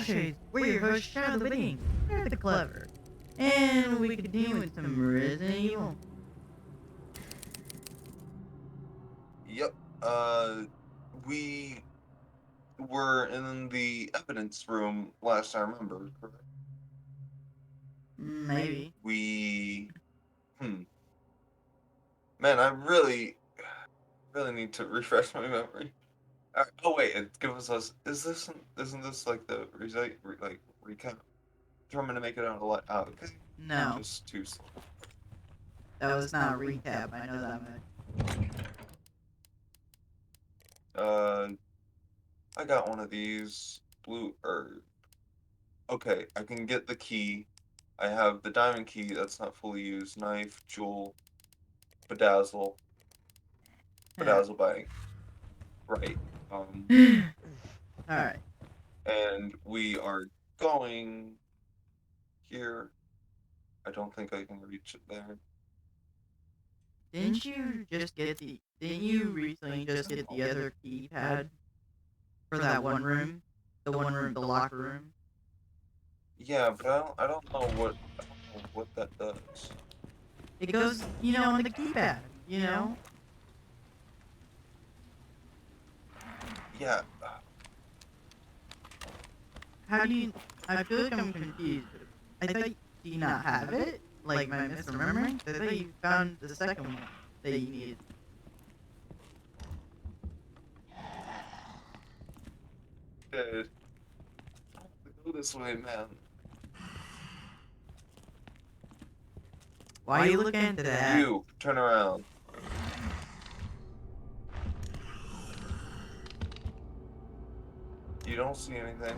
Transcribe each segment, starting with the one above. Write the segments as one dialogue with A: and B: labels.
A: Shades, we're your host, Shadow the Being, they're the clever. And we continue with some Resident Evil.
B: Yep. We were in the evidence room last I remember, correct?
A: Maybe.
B: Man, I really need to refresh my memory. Oh wait, it gives us. Isn't this like the recap? Do you want me to make it out a lot? Okay.
A: No,
B: Just too slow.
A: that was not a recap, I know that much.
B: I got one of these blue herb. Okay, I can get the key. I have the diamond key that's not fully used. Knife, jewel, bedazzle, bedazzle bag. Right.
A: Alright.
B: And we are going here. I don't think I can reach it there.
A: Didn't you recently just get the other keypad? For that one room? The locker room?
B: Yeah, but I don't know what that does.
A: It goes, on the keypad,
B: Yeah.
A: How do you... I feel like I'm confused. I thought, do you not have it? Like, am I misremembering? I thought you found the second one that you needed.
B: Dude. Go this way, man.
A: Why are you looking into that?
B: You, turn around. You don't see anything.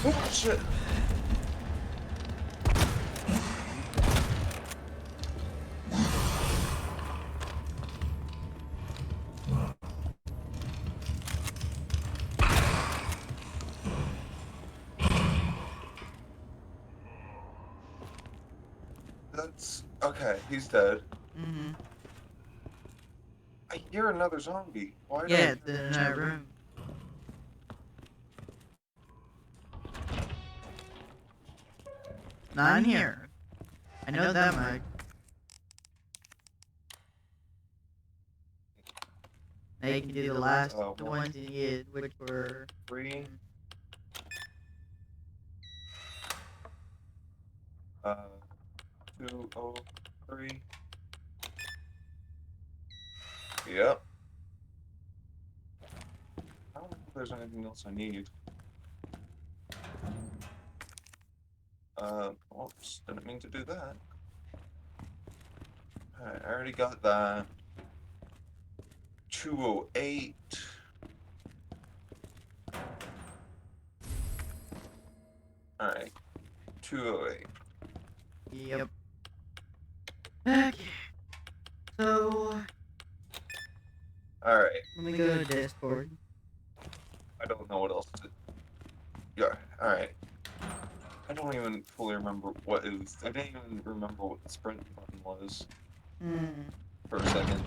B: Oh, shit. That's... Okay, he's dead.
A: Mm-hmm.
B: I hear another zombie. Why
A: Yeah, it's in that room. Not in here. I know that much. Now you can do the last ones you did, which were
B: 3. 203. Yep. I don't know if there's anything else I need. Oops, didn't mean to do that. Alright, I already got that. 208. Alright. 208.
A: Yep. Okay. So,
B: Alright.
A: let me go to Discord.
B: I don't know what else to... Yeah, alright. I don't even fully remember what it was. I didn't even remember what the sprint button was. For a second.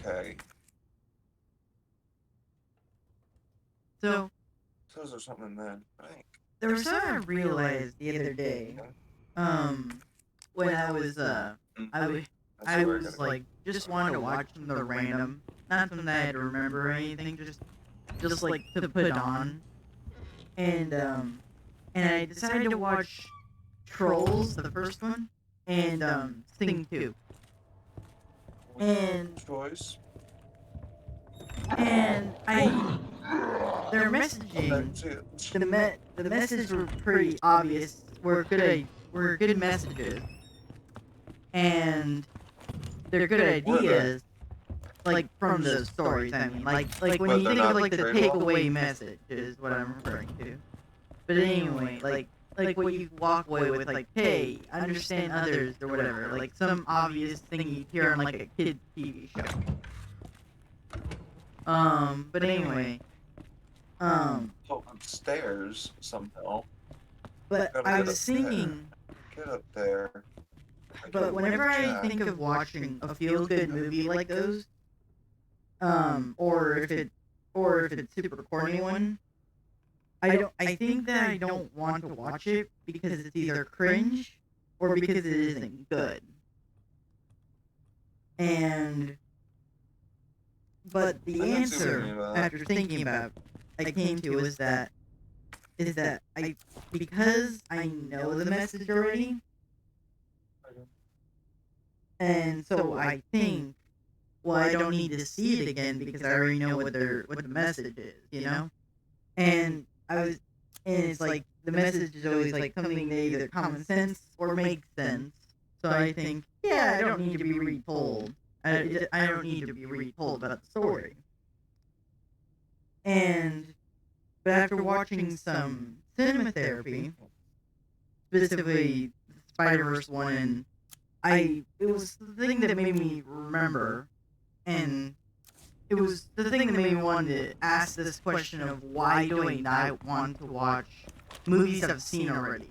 B: Okay.
A: So
B: there's something in there, I think.
A: There was something I realized the other day. When I was I was like just wanted to watch something random, not something that I had to remember or anything, just like to put on. And I decided to watch Trolls, the first one, and Sing 2. And
B: choice.
A: And their messaging, the messages were pretty obvious. Were good messages, and they're good ideas. Like from the stories, I mean, like when you think of like the takeaway message is what I'm referring to. But anyway, like what you walk away with, like, hey, understand others or whatever, like some obvious thing you hear on like a kid TV show. But anyway,
B: So upstairs somehow.
A: But I was thinking.
B: Get up there.
A: But whenever I think of watching a feel-good movie like those, or if it's super corny one. I think that I don't want to watch it because it's either cringe or because it isn't good. And but the
B: I can see what you mean
A: answer
B: by that.
A: after thinking about I came to is that I because I know the message already, and so I think, well, I don't need to see it again because I already know what the message is, you know. And it's like the message is always like something that either common sense or makes sense. So I think, yeah, I don't need to be retold. I don't need to be retold about the story. And but after watching some cinema therapy, specifically the Spider-Verse one, and it was the thing that made me remember, and it was the thing that made me want to ask this question of why do I not want to watch movies I've seen already?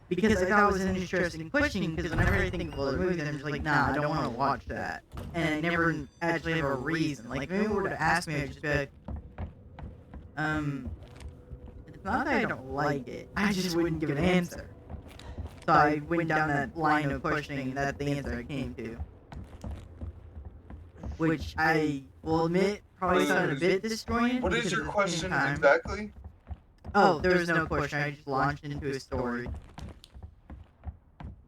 A: Because I thought it was an interesting question, because whenever I think of other movies, I'm just like, nah, I don't want to watch that. And I never actually have a reason. Like, if anyone were to ask me, I'd just be like, it's not that I don't like it, I just wouldn't give an answer. So I went down that line of questioning, and that's the answer I came to. Which I will admit probably sounded a bit disjointed.
B: What is
A: because
B: your
A: at the
B: question
A: same time,
B: exactly?
A: Oh, there was no question. I just launched into a story.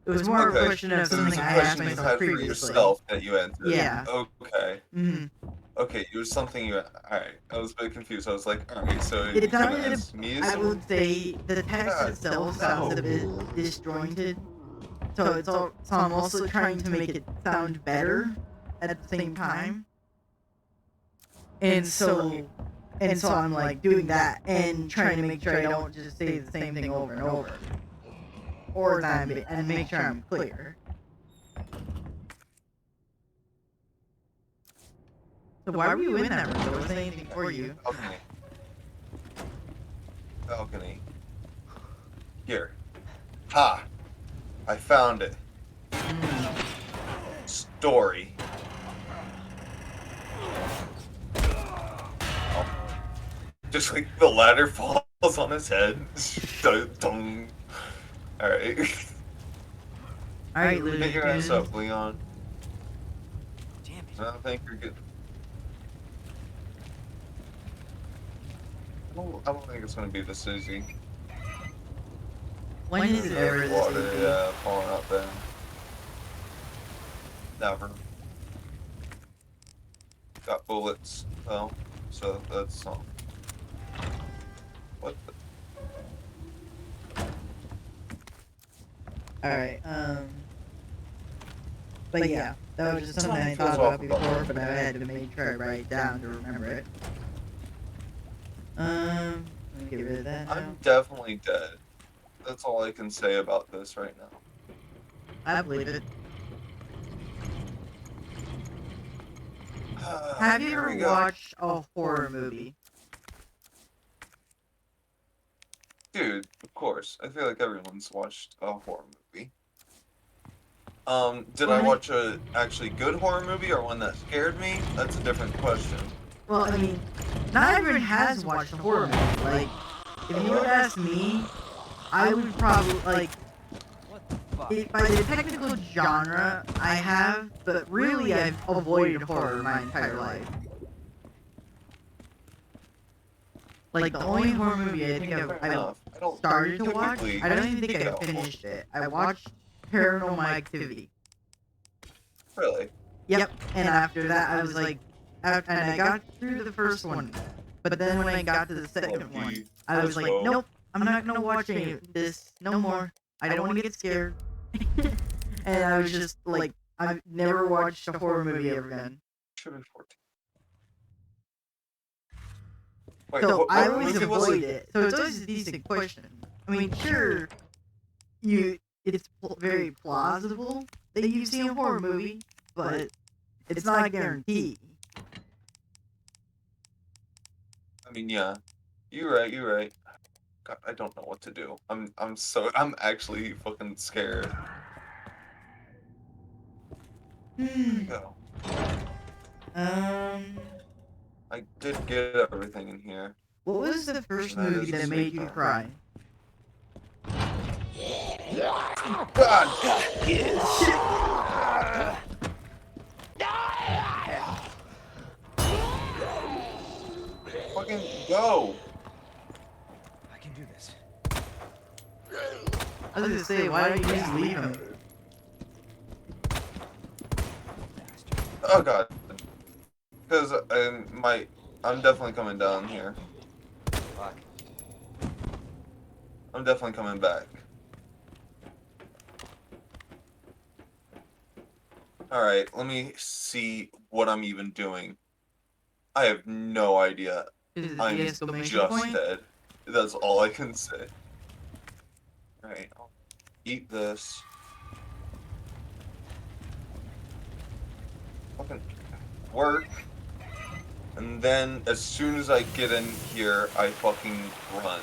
A: It was more of a question of
B: so
A: something
B: it's a
A: I
B: question
A: asked
B: you
A: myself
B: had for
A: previously.
B: yourself that you answered.
A: Yeah.
B: Okay.
A: Mm-hmm.
B: Okay, it was something you. Alright, I was a bit confused. I was like, alright, so
A: It
B: you're gonna
A: sounded,
B: ask me?
A: I would say, the text
B: God,
A: itself sounds a bit disjointed. So I'm also trying to make it sound better at the same time. And so I'm like doing that and trying to make sure I don't just say the same thing over and over. Or that and make sure I'm clear. So why were you in that room? There wasn't anything for you.
B: Balcony. Balcony. Here. Ha! I found it. Story. Oh. Just like the ladder falls on his head. Alright.
A: Alright,
B: Get your ass
A: Luke.
B: up, Leon.
C: Damn it.
B: I don't think you're good. I don't think it's gonna be this easy.
A: When is it ever this
B: Water,
A: easy?
B: yeah, falling out there. Never. Got bullets, though, so that's something. What the?
A: Alright, but yeah, that was just something I thought
B: Feels
A: about before, but I had to make sure I write it down to remember it. Let me get rid of that now.
B: I'm definitely dead. That's all I can say about this right now.
A: I believe it. Have you
B: Here we
A: ever
B: go.
A: watched a horror movie?
B: Dude, of course. I feel like everyone's watched a horror movie. Did I watch a actually good horror movie or one that scared me? That's a different question.
A: Well, I mean, not everyone has watched a horror movie. Like, if you would ask me, I would probably, like,
C: What the fuck?
A: by the technical genre, I have, but really I've avoided horror my entire life. Like, the only horror movie I think
B: Fair enough. I don't
A: started to watch,
B: typically
A: I don't even think I
B: go.
A: finished it. I watched Paranormal Activity.
B: Really.
A: Yep, and after that I was like, and I got through the first one, but then when I got to the second one, I was like, nope, I'm not gonna watch any of this, no more. I don't want to get scared. And I was just like, I've never watched a horror movie ever again.
B: Should be 14. Wait,
A: So
B: what
A: I always
B: movie was
A: avoid
B: it?
A: it. So it's always a decent question. I mean, sure, it's very plausible that you've seen a horror movie, but it's not a guarantee.
B: I mean, yeah. You're right. God, I don't know what to do. I'm actually fucking scared. Here we go. I did get everything in here.
A: What was the first
B: That
A: movie
B: is
A: that made you
B: super.
A: cry?
B: God! Fucking go!
C: I can do this.
A: I was gonna say, why don't you just leave him?
C: Bastard.
B: Oh god. Because I'm definitely coming down here.
C: Fuck.
B: I'm definitely coming back. Alright, let me see what I'm even doing. I have no idea.
A: Is it the
B: I'm
A: exclamation
B: just
A: point?
B: dead. That's all I can say. Alright, I'll eat this. Fucking work. And then, as soon as I get in here, I fucking run.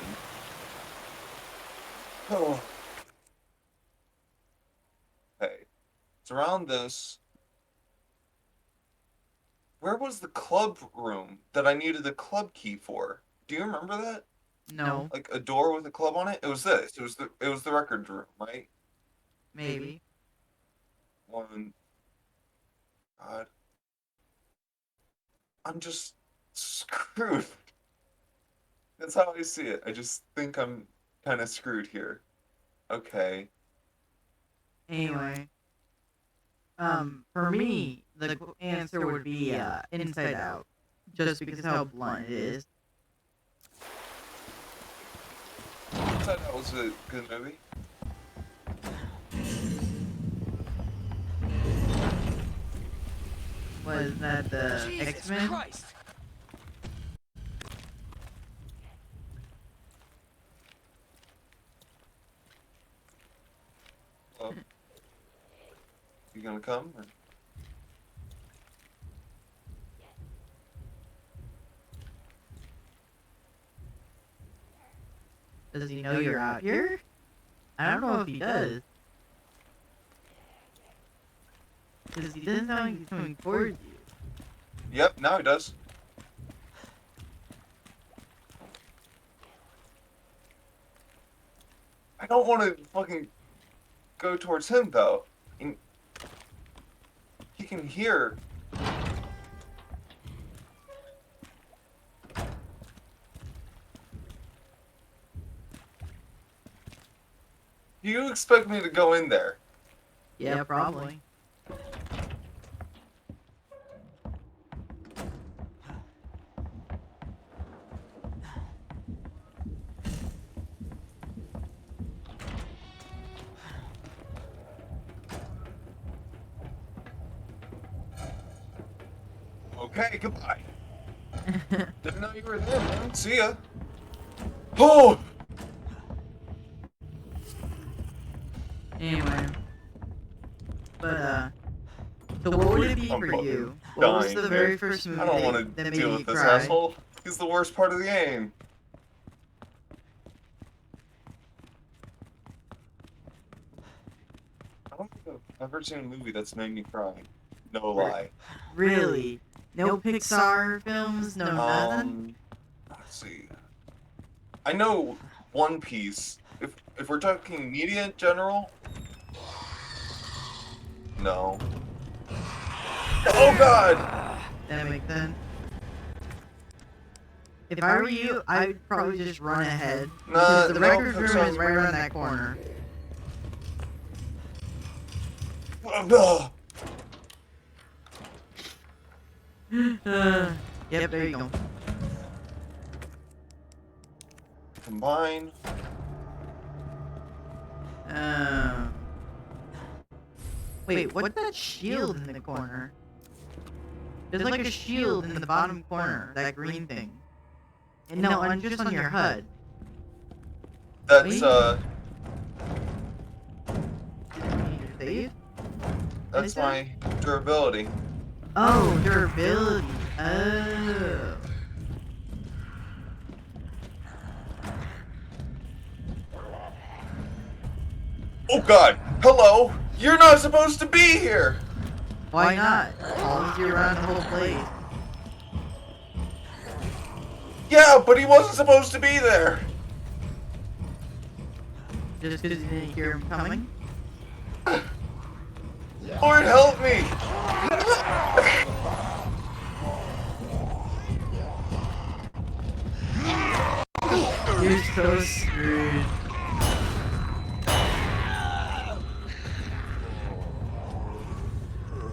B: Oh. Okay. It's around this. Where was the club room that I needed the club key for? Do you remember that?
A: No,
B: Like a door with a club on it? It was this. It was the record room, right?
A: maybe.
B: One. God. I'm just screwed. That's how I see it. I just think I'm kind of screwed here. Okay.
A: Anyway, for me, the answer would be Inside Out, just because how blunt it is.
B: I thought that was a good movie.
A: Was that the
C: Jesus
A: X-Men?
C: Christ!
B: Hello? You gonna come? Or...
A: Does he know you're out here? I don't know if he does. Because he doesn't sound like he's coming towards you.
B: Yep, now he does. I don't want to fucking go towards him though. He can hear. Do you expect me to go in there?
A: Yeah, probably.
B: Okay, goodbye. Didn't know you were there, man. See ya. Oh!
A: Anyway. But, so what would it be
B: I'm
A: for
B: fucking
A: you? What was
B: dying
A: the
B: here.
A: very first
B: I
A: movie
B: don't want
A: that
B: to
A: made
B: deal
A: you
B: with this
A: cry?
B: asshole. He's the worst part of the game. I don't think I've ever seen a movie that's made me cry. No lie.
A: Really? No Pixar films? No nothing?
B: Let's see. I know One Piece. If we're talking media in general, no. Oh God!
A: That makes sense. If I were you, I'd probably just run ahead. Because the
B: no,
A: record room
B: Pixar's
A: is right
B: weird.
A: around that corner.
B: Ugh.
A: Yep, there you go.
B: Combine.
A: Wait, what's that shield in the corner? There's like a shield in the bottom corner, that green thing. And no, just on your HUD.
B: That's
A: Save?
B: that's my durability.
A: Oh, durability. Oh.
B: Oh God! Hello! You're not supposed to be here!
A: Why not? Follows you around the whole place.
B: Yeah, but he wasn't supposed to be there.
A: Just because you didn't hear him coming?
B: Lord help me!
A: You're so screwed.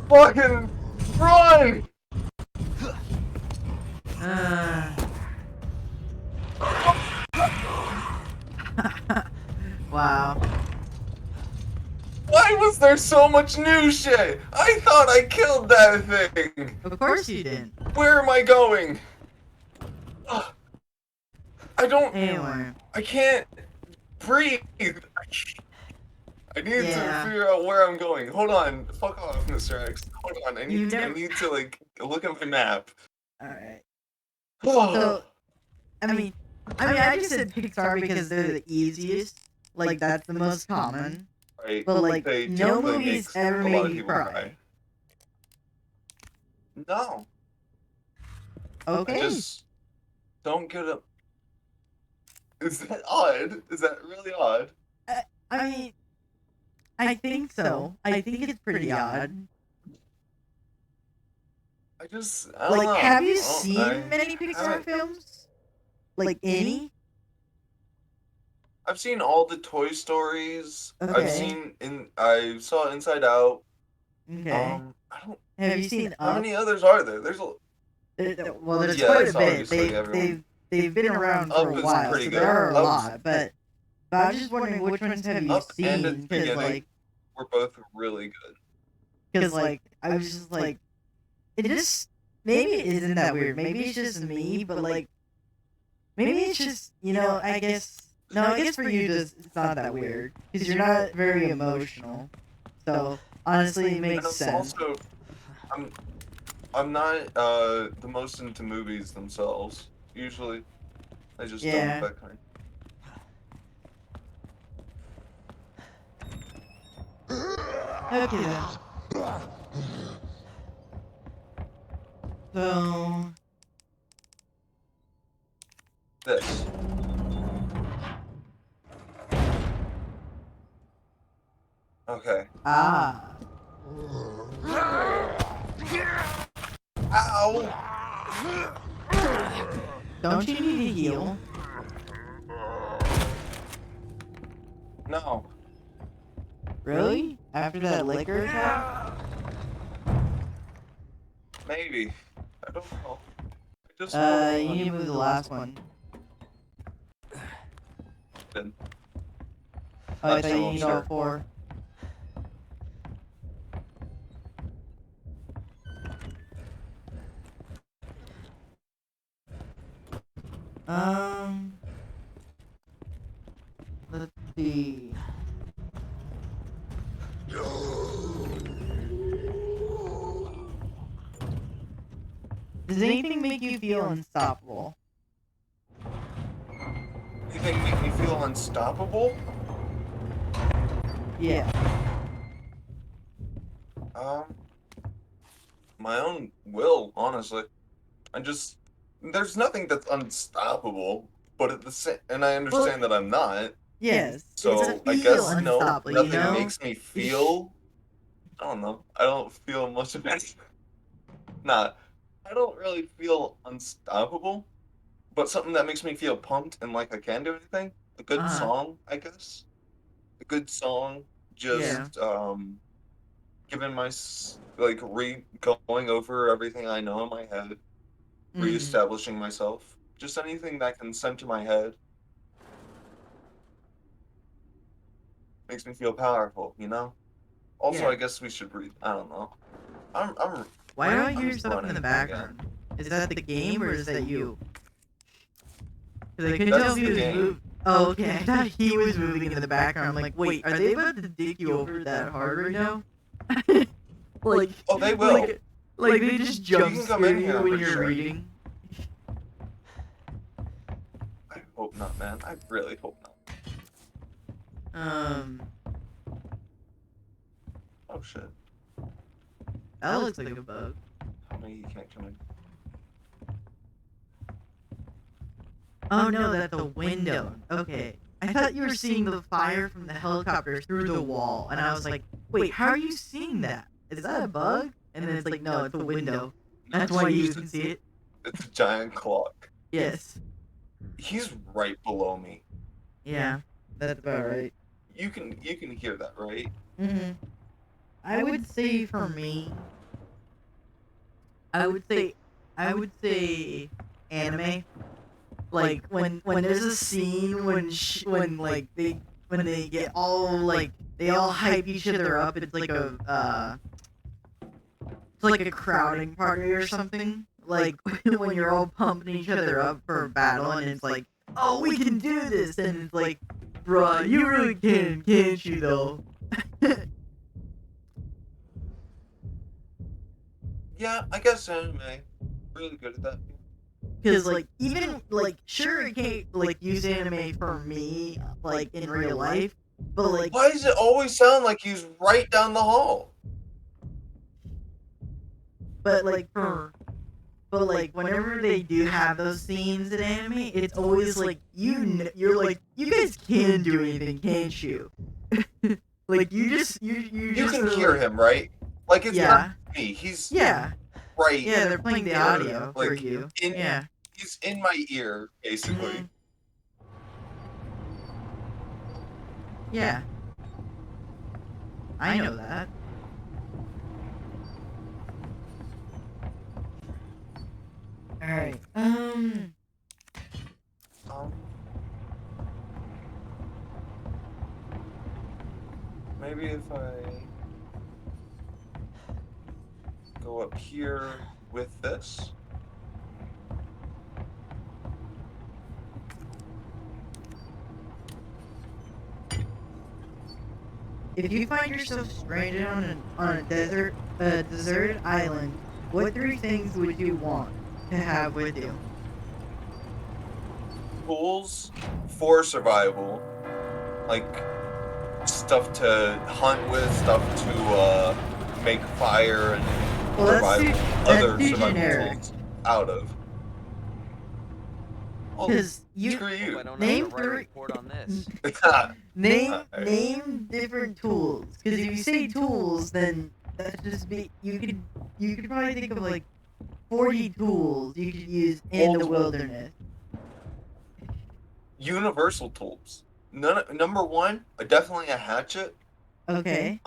B: Fucking run!
A: Wow.
B: Why was there so much new shit? I thought I killed that thing.
A: Of course you didn't.
B: Where am I going? Ugh. I don't.
A: Anyway.
B: I can't breathe. I need to figure out where I'm going. Hold on. Fuck off, Mr. X. Hold on. I need to like look at my map.
A: Alright.
B: Oh.
A: So, I just said Pixar because they're the easiest. Like, that's the most common.
B: Right.
A: But, like,
B: They
A: no
B: typically
A: movie's
B: make
A: ever
B: a lot
A: made
B: of
A: me
B: people
A: cry.
B: No.
A: Okay.
B: I just don't get it. Is that odd? Is that really odd?
A: I mean, I think so. I think it's pretty odd.
B: I don't know.
A: Have you
B: I
A: seen many Pixar
B: haven't-
A: films? Like, any?
B: I've seen all the Toy Stories.
A: Okay.
B: I saw Inside Out.
A: Okay.
B: I don't.
A: Have you seen
B: How
A: Up?
B: many others are there? There's a.
A: Well, there's
B: Yeah,
A: quite a
B: that's
A: bit.
B: obviously everyone.
A: They've been around
B: Up
A: for a
B: is
A: while,
B: pretty
A: so
B: good.
A: there are a
B: Up's-
A: lot. But I'm just wondering which ones have you
B: Up and
A: seen? Because
B: Beginning were both really good.
A: I was just like, it just maybe it isn't that weird. Maybe it's just me, but like, maybe it's just I guess no, I guess for you it's not that weird because you're not very emotional. So honestly, it makes
B: And
A: sense.
B: also, I'm not the most into movies themselves. Usually, I just don't
A: Yeah.
B: affect me.
A: Okay then. So
B: This. Okay.
A: ah,
B: Ow!
A: don't you need to heal?
B: No.
A: Really? After that liquor attack?
B: Maybe. I don't know. I just
A: You need to move the last one.
B: Then.
A: Oh, I
B: Not
A: thought
B: so
A: you need all
B: sure.
A: 4. Let's see. Does anything make you feel unstoppable?
B: Anything make me feel unstoppable?
A: Yeah.
B: My own will, honestly. There's nothing that's unstoppable, but at the same, and I understand that I'm not.
A: Yes.
B: So
A: it's a
B: I
A: feel
B: guess no,
A: unstoppable,
B: nothing makes me feel. I don't know. I don't feel much of anything. Nah, I don't really feel unstoppable, but something that makes me feel pumped and like I can do anything. A good song, I guess. A good song, just giving going over everything I know in my head, reestablishing myself. Just anything that can center my head makes me feel powerful, you know? Also, I guess we should breathe. I don't know. I'm
A: Why do I
B: I'm
A: hear
B: just
A: stuff in the
B: running
A: background? Is that the game or is that you? Because I couldn't
B: That's
A: tell if he
B: the
A: was
B: game.
A: moving. Oh, okay. I thought he was moving in the background. I'm like, wait, are they about to dig you over that hard right now? Like,
B: Oh, they will.
A: like they just jump
B: can come in
A: scare
B: here,
A: you
B: I'm
A: when
B: pretty
A: you're
B: sure.
A: reading.
B: I hope not, man. I really hope not.
A: Um,
B: Oh shit.
A: That looks like a bug.
B: How many you can't come in?
A: Oh no, that's a window. Okay. I thought you were seeing the fire from the helicopter through the wall, and I was like, wait, how are you seeing that? Is that a bug? And then it's like, no, it's a window. That's why you can see it.
B: It's a giant clock.
A: Yes.
B: He's right below me.
A: Yeah, that's about right.
B: You can hear that, right?
A: Mm-hmm. I would say for me, I would say anime. Like when there's a scene when like when they get all like they all hype each other up. It's like a crowding party or something. Like when you're all pumping each other up for a battle, and it's like, oh, we can do this, and it's like, bruh, you really can, can't you though?
B: Yeah, I guess anime. Really good at that.
A: Because like even like sure it can't like use anime for me like in real life, but like
B: Why does it always sound like he's right down the hall?
A: but like whenever they do have those scenes in anime, it's always like you're like you guys can do anything, can't you? Like you just
B: You
A: just
B: can
A: are
B: hear
A: like,
B: him, right? Like it's
A: Yeah.
B: not me. He's
A: Yeah.
B: right.
A: Yeah, they're playing the
B: there,
A: audio for
B: like,
A: you.
B: in-
A: Yeah.
B: He's in my ear, basically.
A: Mhm. Yeah. I know that. Alright.
B: Maybe if I go up here with this.
A: If you find yourself stranded on a deserted island, what 3 things would you want to have with you?
B: Tools for survival, like stuff to hunt with, stuff to make fire and
A: Well, that's
B: other
A: too
B: survival
A: generic.
B: tools out of. Well,
A: Because you
B: screw
C: Hope I
B: you.
C: don't
A: Name
C: have to write a
A: three-
C: report on this.
A: name different tools. Because if you say tools, then that's just be you could probably think of like 40 tools you could use in the wilderness.
B: Universal tools. Number one, definitely a hatchet.
A: Okay.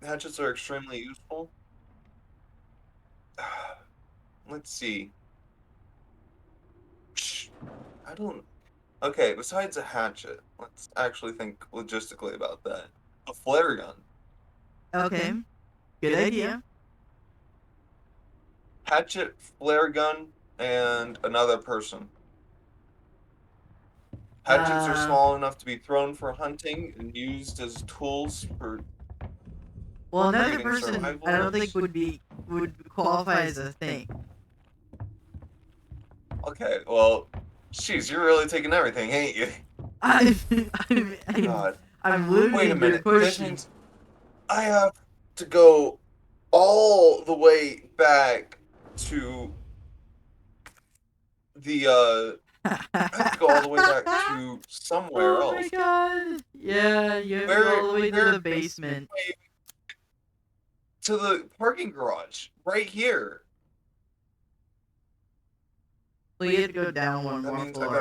B: Hatchets are extremely useful. Let's see. I don't. Okay, besides a hatchet, let's actually think logistically about that. A flare gun.
A: Okay. Good idea.
B: Hatchet, flare gun, and another person. Hatchets are small enough to be thrown for hunting and used as tools for.
A: Well, another
B: creating
A: person
B: survival
A: I don't think
B: nets.
A: would qualify as a thing.
B: Okay, well, jeez, you're really taking everything, ain't you?
A: I'm
B: God.
A: limiting
B: Wait a
A: your
B: minute. This
A: question.
B: means I have to go all the way back to the I have to go all the way back to somewhere
A: Oh my
B: else.
A: god! Yeah, you have to go all the way to the basement.
B: To the parking garage, right here.
A: Well, you have to go down one
B: That
A: more
B: means
A: floor.
B: I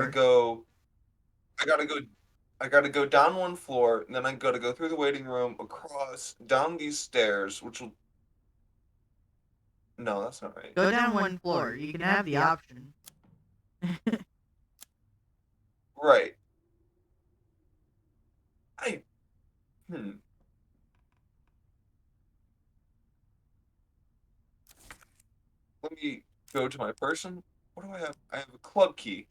B: gotta go down one floor, and then I gotta go through the waiting room, across, down these stairs, which will. No, that's not right.
A: Go down one floor. You can have the option.
B: Right. I. Hmm. Let me go to my person. What do I have? I have a club key.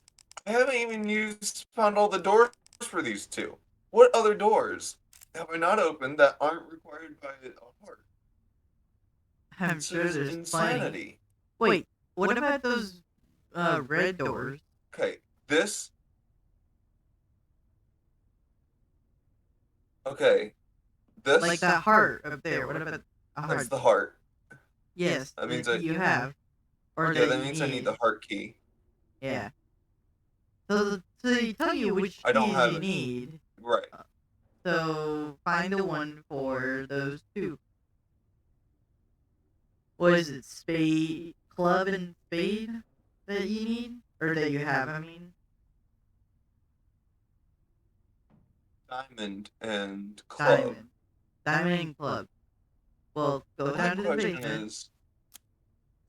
B: I haven't even found all the doors for these two. What other doors have I not opened that aren't required by a heart?
A: I'm
B: This
A: sure
B: is
A: there's plenty.
B: insanity.
A: Wait, what about those red doors?
B: Okay, this. Okay, this.
A: Like that heart up there. What about a
B: That's
A: heart?
B: the heart.
A: Yes,
B: That means
A: that you have. Or
B: yeah,
A: that
B: that
A: you
B: means I need
A: need.
B: the heart key.
A: Yeah. So they tell you which
B: I don't
A: keys
B: have
A: you
B: it.
A: need.
B: Right.
A: So find the one for those two. What is it? Spade, club, and spade that you need, or that you have? I mean,
B: Diamond and club.
A: diamond and club. Well, go
B: My
A: down to the
B: question
A: basement.
B: is,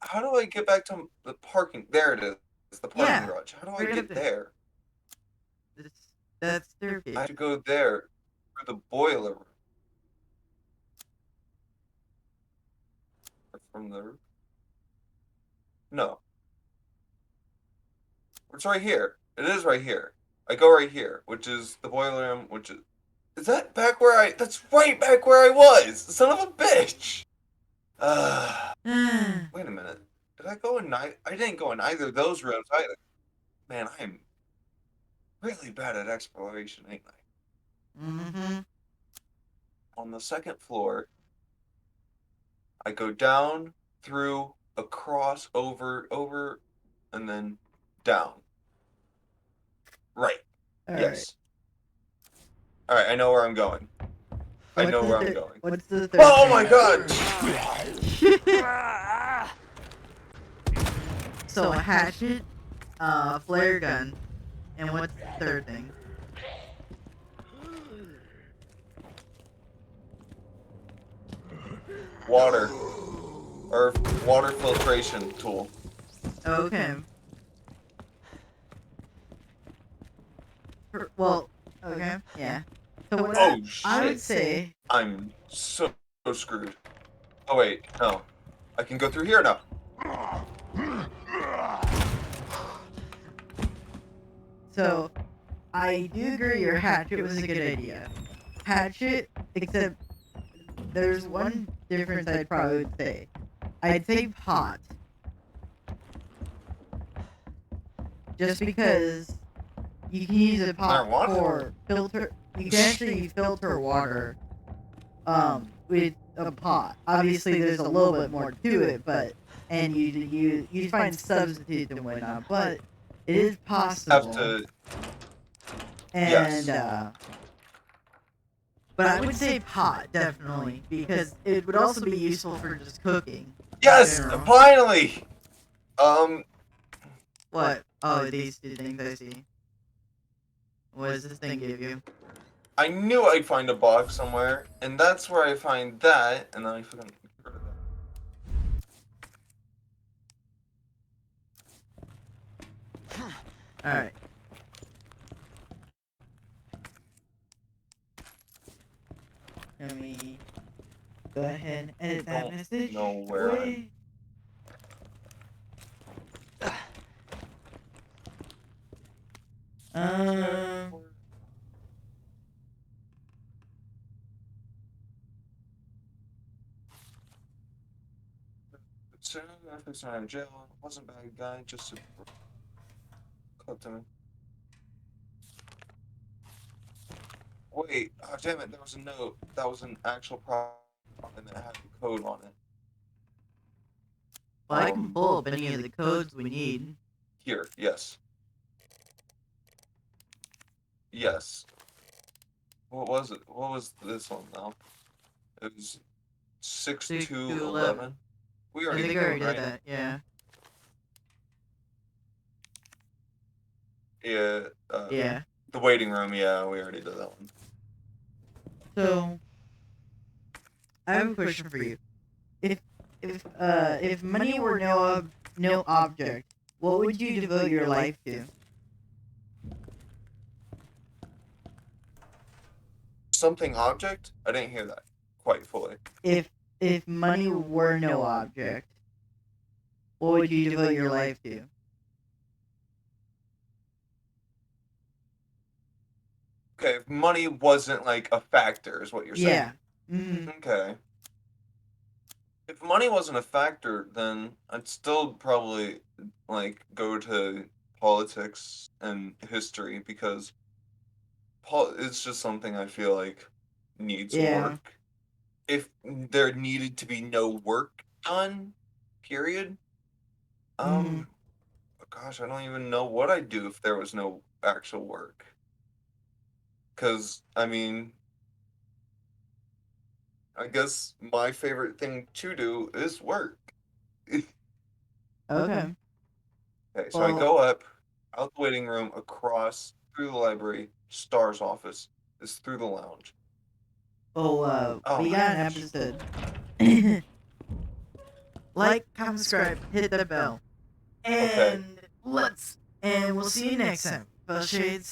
B: how do I get back to the parking? There it is. The parking
A: Yeah,
B: garage. How do I
A: right up
B: get
A: there.
B: there?
A: That's
B: I
A: staircase.
B: have to go there through the boiler room. Or from the roof? No. It's right here. It is right here. I go right here, which is the boiler room, which is... Is that back where I... That's right back where I was! Son of a bitch! Wait a minute. Did I go in neither? I didn't go in either of those rooms either. Man, I'm really bad at exploration, ain't I?
A: Mm-hmm.
B: On the second floor, I go down, through, across, over, and then down. Right.
A: All right.
B: Yes. Alright, I know where I'm going. I know where I'm going.
A: What's the third
B: Oh
A: thing?
B: my god!
A: So a hatchet, flare gun, and what's the third thing?
B: Water. Or water filtration tool.
A: Okay. Well, okay, yeah. So what
B: Oh
A: I would
B: shit.
A: say,
B: I'm so screwed. Oh wait, no. I can go through here now.
A: so I do agree your hatchet was a good idea. Hatchet, except there's one difference I'd probably would say. I'd say pot. Just because you can use a pot
B: Marijuana?
A: for filter. You can actually filter water with a pot. Obviously, there's a little bit more to it, but and you find substitutes and whatnot, but it is possible.
B: Have to...
A: And
B: Yes.
A: but I would say pot definitely because it would also be useful for just cooking.
B: Yes!
A: in general.
B: Finally!
A: What? Oh, these two things I see. What does this thing give you?
B: I knew I'd find a box somewhere, and that's where I find that, and then I fucking get rid of that.
A: Alright. Let me go ahead and edit that
B: Don't
A: message.
B: know where
A: away.
B: Soon after it's out of jail, wasn't a bad guy, just a cut to me. Wait, oh damn it, there was a note. That was an actual problem and it had a code on it.
A: Well, I can pull up any of the codes we need.
B: Here, yes. Yes. What was it? What was this one now? It was 6211. We
A: I
B: already
A: think
B: did
A: I already
B: that,
A: did
B: right?
A: that, yeah.
B: Yeah,
A: Yeah.
B: the waiting room, yeah, we already did that one.
A: So, I have a question for you. If money were no object, what would you devote your life to?
B: Something object? I didn't hear that quite fully.
A: If money were no object, what would you devote your life to?
B: Okay, if money wasn't like a factor, is what you're saying.
A: Yeah. Mm-hmm.
B: Okay. If money wasn't a factor, then I'd still probably like go to politics and history because it's just something I feel like needs
A: Yeah.
B: work. If there needed to be no work done, period.
A: Mhm.
B: Gosh, I don't even know what I'd do if there was no actual work. Cause I mean, I guess my favorite thing to do is work.
A: Okay.
B: Okay, so I
A: Well,
B: go up, out the waiting room, across, through the library, Star's office, is through the lounge. Oh
A: we
B: my
A: got an
B: gosh.
A: episode. Like, comment, subscribe, hit that bell.
B: Okay.
A: And we'll see you next time. Well, Shades.